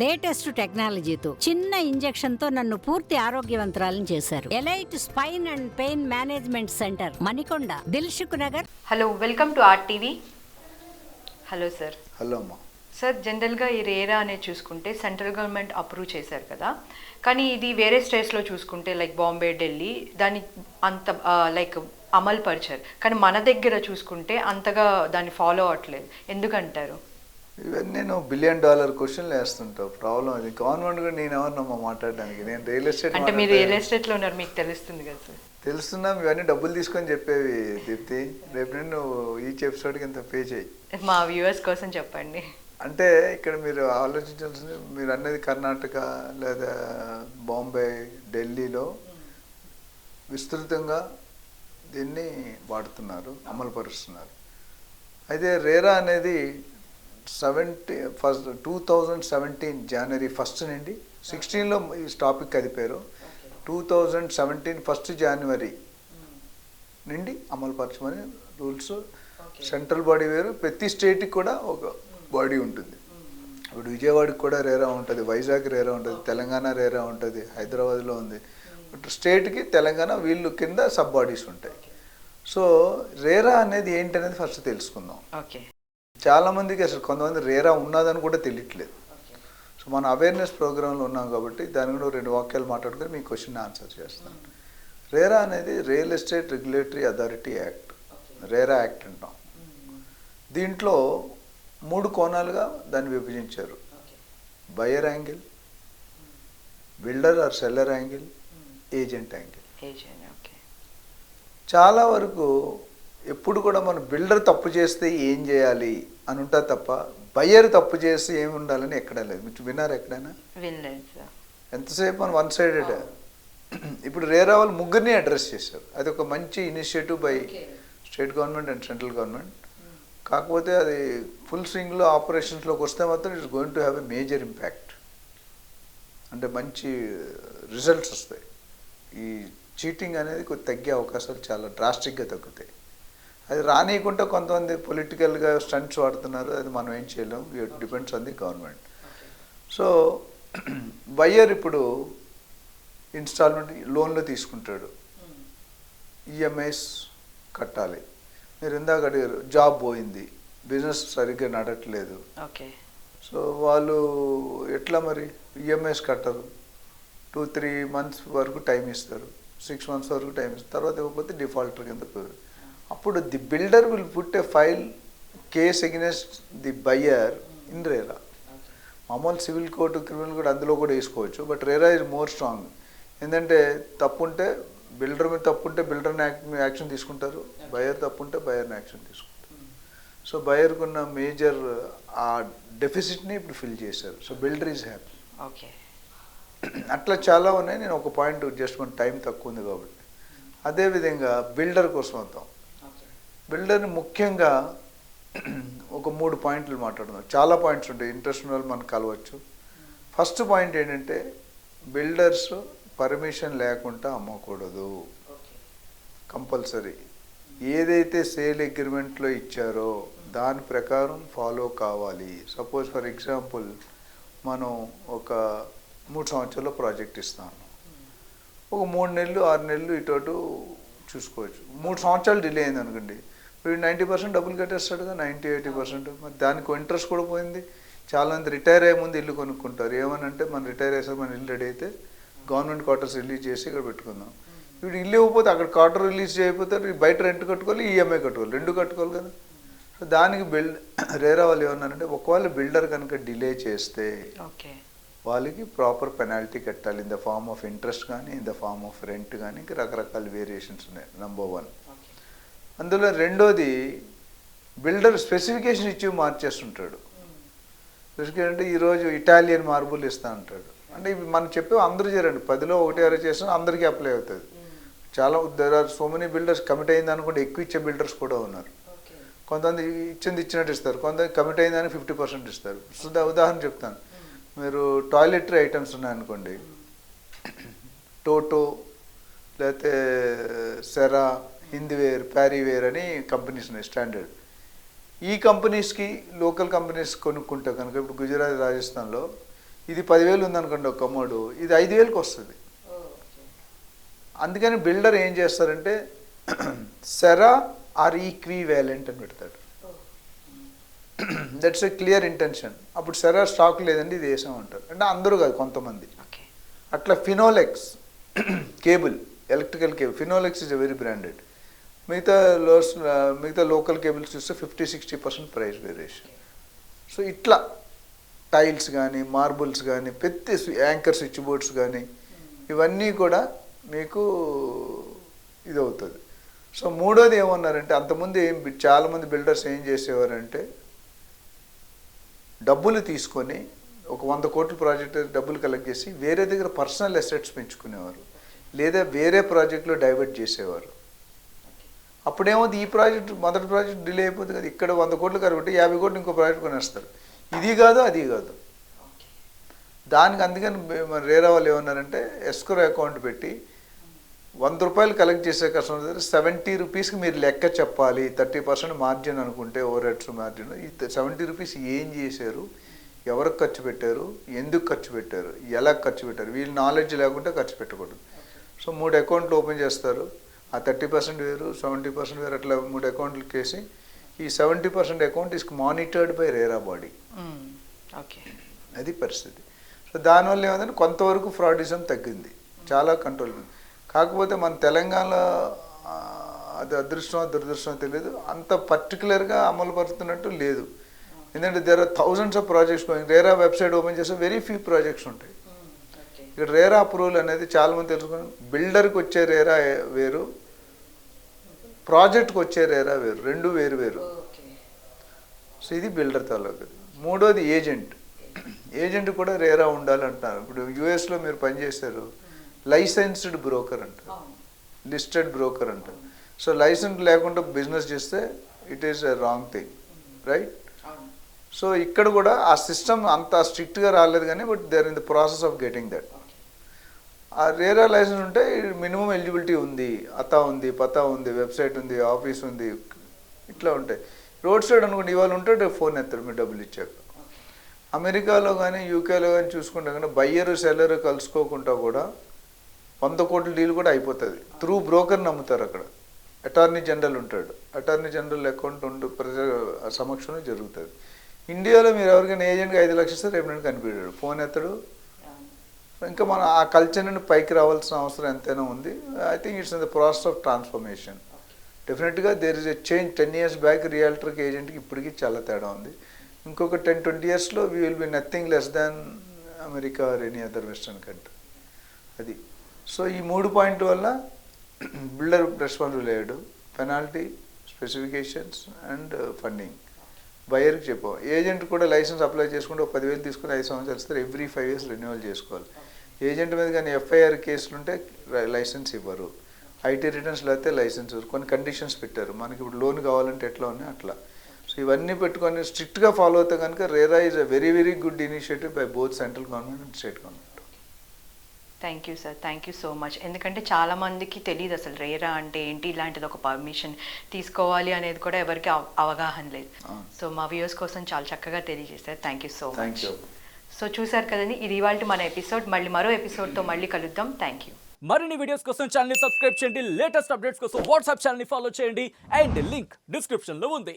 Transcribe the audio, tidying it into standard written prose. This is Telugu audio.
లేటెస్ట్ టెక్నాలజీతో చిన్న ఇంజెక్షన్ తో నన్ను పూర్తి ఆరోగ్యవంతురాలను చేశారు. Elite spine and pain management centre, Manikonda, Dilsukh Nagar. Hello, welcome to RTV. Hello sir. Hello అమ్మా. సార్, జనరల్గా ఈ రేరా అనేది చూసుకుంటే సెంట్రల్ గవర్నమెంట్ అప్రూవ్ చేశారు కదా, కానీ ఇది వేరే స్టేట్స్లో చూసుకుంటే లైక్ బాంబే, ఢిల్లీ దాన్ని అంత లైక్ అమలు పరిచారు. కానీ మన దగ్గర చూసుకుంటే అంతగా దాన్ని ఫాలో అవ్వట్లేదు. ఎందుకంటారు? ఇవన్నీ నువ్వు $1 బిలియన్ క్వశ్చన్లు వేస్తుంటావు. ప్రాబ్లం అది. గవర్నమెంట్ కూడా నేను ఎవరినమ్మా మాట్లాడడానికి? నేను రియల్ ఎస్టేట్ అంటే మీరు రియల్ ఎస్టేట్లో ఉన్నారు, మీకు తెలుస్తుంది కదా సార్. తెలుస్తున్నాం. ఇవన్నీ డబ్బులు తీసుకొని చెప్పేవి దీప్తి. రేపు నేను నువ్వు ఈచ్ ఎపిసోడ్కి ఇంత పే చేయి. మా వ్యూవర్స్ కోసం చెప్పండి. అంటే ఇక్కడ మీరు ఆలోచించాల్సింది, మీరు అనేది కర్ణాటక లేదా బాంబే, ఢిల్లీలో విస్తృతంగా దీన్ని వాడుతున్నారు, అమలు పరుస్తున్నారు. అయితే రేరా అనేది 2017 జనవరి 1 నుండి 16లో ఈ టాపిక్ కదిపారు. 2017 1 జనవరి నుండి అమలుపరచమని రూల్స్. సెంట్రల్ బాడీ వేరు, ప్రతి స్టేట్కి కూడా ఒక బాడీ ఉంటుంది. ఇప్పుడు విజయవాడకి కూడా రేరా ఉంటుంది, వైజాగ్ రేరా ఉంటుంది, తెలంగాణ రేరా ఉంటుంది, హైదరాబాద్లో ఉంది. స్టేట్కి తెలంగాణ వీళ్ళు కింద సబ్ బాడీస్ ఉంటాయి. సో రేరా అనేది ఏంటనేది ఫస్ట్ తెలుసుకుందాం. ఓకే. చాలామందికి అసలు కొంతమంది రేరా ఉన్నదని కూడా తెలియట్లేదు. సో మన అవేర్నెస్ ప్రోగ్రాంలో ఉన్నాం కాబట్టి దాని కూడా 2 వాక్యాలు మాట్లాడుకొని మీ క్వశ్చన్ ఆన్సర్ చేస్తాను. రేరా అనేది real estate regulatory authority act, RERA act అంటాం. దీంట్లో 3 కోణాలుగా దాన్ని విభజించారు. Buyer angle, builder or seller angle, agent angle. చాలా వరకు ఎప్పుడు కూడా మన బిల్డర్ తప్పు చేస్తే ఏం చేయాలి అని ఉంటా తప్ప బయ్యర్ తప్పు చేస్తే ఏమి ఉండాలని ఎక్కడా లేదు. మీరు విన్నారు ఎక్కడైనా? ఎంతసేపు మనం వన్ సైడెడ్. ఇప్పుడు రేరా వాళ్ళు ముగ్గురిని అడ్రస్ చేశారు. అది ఒక మంచి initiative by state government and central government. కాకపోతే అది ఫుల్ స్వింగ్లో ఆపరేషన్స్లోకి వస్తే మాత్రం it's going to have a major impact. అంటే మంచి రిజల్ట్స్ వస్తాయి. ఈ చీటింగ్ అనేది కొద్ది తగ్గే అవకాశాలు చాలా డ్రాస్టిక్గా తగ్గుతాయి. అది రానియకుండా కొంతమంది పొలిటికల్గా స్టంట్స్ వాడుతున్నారు. అది మనం ఏం చేయలేము. It depends on the government. So buyer ఇప్పుడు ఇన్స్టాల్మెంట్ లోన్లో తీసుకుంటాడు, ఈఎంఐస్ కట్టాలి. మీరు ఇందాక అడిగారు, జాబ్ పోయింది, బిజినెస్ సరిగ్గా నడట్లేదు. ఓకే. సో వాళ్ళు ఎట్లా మరి? ఈఎంఐస్ కట్టరు, 2-3 months వరకు టైం ఇస్తారు, 6 months వరకు టైం ఇస్తారు. తర్వాత ఇవ్వకపోతే డిఫాల్టర్ కింద పోయారు. అప్పుడు the builder will put a file case against the buyer in RERA. మామూలు సివిల్ కోర్టు, క్రిమినల్ కోర్టు అందులో కూడా వేసుకోవచ్చు. But RERA is more strong. ఏంటంటే తప్పుంటే బిల్డర్ మీద తప్పుంటే బిల్డర్ని యాక్షన్ తీసుకుంటారు, బయ్యర్ తప్పుంటే బయ్యర్ని యాక్షన్ తీసుకుంటారు. సో బయ్యర్కు ఉన్న మేజర్ ఆ డెఫిసిట్ని ఇప్పుడు ఫిల్ చేశారు. So builder is happy. Okay. అట్లా చాలా ఉన్నాయి. నేను ఒక పాయింట్, జస్ట్ మన టైం తక్కువ ఉంది కాబట్టి. అదేవిధంగా బిల్డర్ కోసం వద్దాం. బిల్డర్ని ముఖ్యంగా ఒక 3 పాయింట్లు మాట్లాడుతున్నాం. చాలా పాయింట్స్ ఉంటాయి, ఇంట్రెస్ట్ ఉన్న వాళ్ళు మనకు కలవచ్చు. ఫస్ట్ పాయింట్ ఏంటంటే బిల్డర్స్ పర్మిషన్ లేకుండా అమ్మకూడదు, కంపల్సరీ. ఏదైతే సేల్ అగ్రిమెంట్లో ఇచ్చారో దాని ప్రకారం ఫాలో కావాలి. సపోజ్ ఫర్ ఎగ్జాంపుల్ మనం ఒక 3 సంవత్సరాల్లో ప్రాజెక్ట్ ఇస్తాను, ఒక 3 నెలలు 6 నెలలు ఇటు చూసుకోవచ్చు. 3 సంవత్సరాలు డిలే అయింది అనుకోండి, ఇప్పుడు 90% డబ్బులు కట్టేస్తాడు కదా, 90-80%. మరి దానికి ఇంట్రెస్ట్ కూడా పోయింది. చాలామంది రిటైర్ అయ్యే ముందు ఇల్లు కొనుక్కుంటారు. ఏమనంటే మనం రిటైర్ అయ్యేసరికి మన ఇల్లు రెడీ అయితే గవర్నమెంట్ క్వార్టర్స్ రిలీజ్ చేసి ఇక్కడ పెట్టుకుందాం. ఇప్పుడు ఇల్లు ఇవ్వకపోతే అక్కడ క్వార్టర్ రిలీజ్ చేయకపోతే బయట రెంట్ కట్టుకోవాలి, ఈఎంఐ కట్టుకోవాలి, 2 కట్టుకోవాలి కదా. సో దానికి రేరా వాళ్ళు ఏమన్నారంటే, ఒకవేళ బిల్డర్ కనుక డిలే చేస్తే వాళ్ళకి ప్రాపర్ పెనాల్టీ కట్టాలి. In the form of interest కానీ, in the form of rent కానీ, ఇంకా రకరకాల వేరియేషన్స్ ఉన్నాయి. నెంబర్ 1. అందులో రెండోది, బిల్డర్ స్పెసిఫికేషన్ ఇచ్చి మార్చేస్తుంటాడు. స్పెసిఫికేషన్ అంటే ఈరోజు ఇటాలియన్ మార్బుల్ ఇస్తా అంటాడు. అంటే ఇవి మనం చెప్పే అందరూ చేరండి, 10లో 1 చేసినా అందరికీ అప్లై అవుతుంది. చాలా there are so many builders commit అయింది అనుకుంటే ఎక్కువ ఇచ్చే బిల్డర్స్ కూడా ఉన్నారు. కొంతమంది ఇచ్చినట్టు ఇస్తారు, కొంతమంది కమిట్ అయిందని 50% ఇస్తారు. సో ఉదాహరణ చెప్తాను. మీరు టాయిలెటరీ ఐటమ్స్ ఉన్నాయనుకోండి, టోటో లేకపోతే సెరా, హిందీవేర్, ప్యారీవేర్ అని కంపెనీస్ ఉన్నాయి స్టాండర్డ్. ఈ కంపెనీస్కి లోకల్ కంపెనీస్ కొనుక్కుంటే కనుక ఇప్పుడు గుజరాత్ రాజస్థాన్లో ఇది 10,000 ఉందనుకోండి ఒక కమోడు, ఇది 5,000కి వస్తుంది. అందుకని బిల్డర్ ఏం చేస్తారంటే సెరా ఆర్ ఈక్వివాలెంట్ అని పెడతాడు. That's a clear intention. అప్పుడు సెరా స్టాక్ లేదండి ఇది వేసాం అంటారు. అంటే అందరూ కాదు, కొంతమంది. అట్లా Finolex cable, electrical cable, Finolex is a very branded. మిగతా లోకల్ కేబుల్స్ చూస్తే 50-60% ప్రైస్ వేరియేషన్. సో ఇట్లా టైల్స్ కానీ, మార్బుల్స్ కానీ, పెద్ద యాంకర్ స్విచ్ బోర్డ్స్ కానీ, ఇవన్నీ కూడా మీకు ఇది అవుతుంది. సో మూడోది ఏమన్నారంటే, అంతకుముందు చాలామంది బిల్డర్స్ ఏం చేసేవారంటే డబ్బులు తీసుకొని ఒక 100 కోట్ల ప్రాజెక్ట్ డబ్బులు కలెక్ట్ చేసి వేరే దగ్గర పర్సనల్ అసెట్స్ పెంచుకునేవారు, లేదా వేరే ప్రాజెక్టులో డైవర్ట్ చేసేవారు. అప్పుడేమవుతుంది, ఈ ప్రాజెక్ట్ మొదటి ప్రాజెక్ట్ డిలే అయిపోతుంది కదా, ఇక్కడ 100 కోట్లు కాబట్టి 50 కోట్లు ఇంకో ప్రాజెక్ట్ కొనేస్తారు. ఇది కాదు అది కాదు. దానికి అందుకని మన రేరా వాళ్ళు ఏమన్నారంటే ఎస్క్రో అకౌంట్ పెట్టి 100 రూపాయలు కలెక్ట్ చేసే కస్టమర్ దగ్గర 70 రూపీస్కి మీరు లెక్క చెప్పాలి. 30% మార్జిన్ అనుకుంటే ఓవర్ హెడ్స్ మార్జిన్. ఈ 70 రూపీస్ ఏం చేశారు, ఎవరికి ఖర్చు పెట్టారు, ఎందుకు ఖర్చు పెట్టారు, ఎలా ఖర్చు పెట్టారు, వీళ్ళు నాలెడ్జ్ లేకుంటే ఖర్చు పెట్టకూడదు. సో 3 అకౌంట్లు ఓపెన్ చేస్తారు. ఆ 30% వేరు, 70% వేరు, అట్లా 3 అకౌంట్లు కేసి ఈ 70% account is monitored by RERA body. Okay, అది పరిస్థితి. సో దానివల్ల ఏమైందంటే కొంతవరకు ఫ్రాడిజం తగ్గింది, చాలా కంట్రోల్. కాకపోతే మన తెలంగాణలో అది అదృష్టం దురదృష్టం తెలియదు, అంత పర్టికులర్గా అమలు పడుతున్నట్టు లేదు. ఎందుకంటే there are thousands of projects going. RERA website open చేస్తే వెరీ ఫ్యూ ప్రాజెక్ట్స్ ఉంటాయి. ఇక్కడ రేరా అప్రూవల్ అనేది చాలామంది తెలుసుకుని, బిల్డర్కి వచ్చే రేరా వేరు, ప్రాజెక్ట్కి వచ్చే రేరా వేరు, రెండు వేరు వేరు. సో ఇది బిల్డర్ తాలూకు. మూడోది ఏజెంట్. ఏజెంట్ కూడా రేరా ఉండాలంటున్నారు. ఇప్పుడు యూఎస్లో మీరు పనిచేస్తారు, లైసెన్స్డ్ బ్రోకర్ అంటారు, లిస్టెడ్ బ్రోకర్ అంటారు. సో లైసెన్స్ లేకుండా బిజినెస్ చేస్తే it is a wrong thing, right? So ఇక్కడ కూడా ఆ సిస్టమ్ అంత స్ట్రిక్ట్గా రాలేదు కానీ, but they are in the process of getting that. ఆ రేరా లైసెన్స్ ఉంటే మినిమం ఎలిజిబిలిటీ ఉంది, అతా ఉంది, పతా ఉంది, వెబ్సైట్ ఉంది, ఆఫీస్ ఉంది, ఇట్లా ఉంటాయి. రోడ్ సైడ్ అనుకోండి, ఇవాళ ఉంటే ఫోన్ ఎత్తాడు మీరు డబ్బులు ఇచ్చాక. అమెరికాలో కానీ యూకేలో కానీ చూసుకుంటే కానీ బయ్యర్ సెల్లర్ కలుసుకోకుండా కూడా 100 కోట్ల డీల్ కూడా అయిపోతుంది. త్రూ బ్రోకర్ నమ్ముతారు. అక్కడ అటార్నీ జనరల్ ఉంటాడు, అటార్నీ జనరల్ అకౌంట్ ప్రజల సమక్షంలో జరుగుతుంది. ఇండియాలో మీరు ఎవరికైనా ఏజెంట్గా 5 లక్షలు ఇస్తే రేపు నేను కనిపించాడు, ఫోన్ ఎత్తాడు. ఇంకా మనం ఆ కల్చర్ నుండి పైకి రావాల్సిన అవసరం ఎంతైనా ఉంది. I think it's in the process of transformation. డెఫినెట్గా there is a change. 10 years back రియాల్టర్కి ఏజెంట్కి ఇప్పటికీ చాలా తేడా ఉంది. ఇంకొక 10-20 yearsలో we will be nothing less than America or any other western country. అది. సో ఈ 3 పాయింట్ వల్ల బిల్డర్ రెస్పాన్సిబుల్ అయ్యాడు. Penalty, specifications and funding. బయర్కి చెప్పాం. ఏజెంట్ కూడా లైసెన్స్ అప్లై చేసుకుంటే 10,000 తీసుకుని 5 సంవత్సరాలు ఇస్తారు. ఎవ్రీ 5 years రెన్యువల్ చేసుకోవాలి. ఏజెంట్ మీద కానీ ఎఫ్ఐఆర్ కేసులు ఉంటే లైసెన్స్ ఇవ్వరు. ఐటీ రిటర్న్స్ లేకపోతే లైసెన్స్ ఇవ్వరు. కొన్ని కండిషన్స్ పెట్టారు. మనకి ఇప్పుడు లోన్ కావాలంటే ఎట్లా ఉన్నాయి అట్లా. సో ఇవన్నీ పెట్టుకొని స్ట్రిక్ట్గా ఫాలో అవుతే కనుక RERA is a very very good initiative by both central government and state government. Thank you sir, thank you so much. ఎందుకంటే చాలామందికి తెలియదు అసలు రేరా అంటే ఏంటి, ఇలాంటిది ఒక పర్మిషన్ తీసుకోవాలి అనేది కూడా ఎవరికి అవగాహన లేదు. సో మా వ్యూవర్స్ కోసం చాలా చక్కగా తెలియజేశారు. Thank you so much. So చూసారు కదండి, ఇది ఇవాళ మన ఎపిసోడ్. మళ్ళీ మరో ఎపిసోడ్తో మళ్ళీ కలుద్దాం. Thank you. మరిన్ని వీడియోస్ కోసం ఛానల్ ని సబ్స్క్రైబ్ చేయండి. లేటెస్ట్ అప్డేట్స్ కోసం వాట్సాప్ ఛానల్ ని ఫాలో చేయండి. అండ్ లింక్ డిస్క్రిప్షన్ లో ఉంది.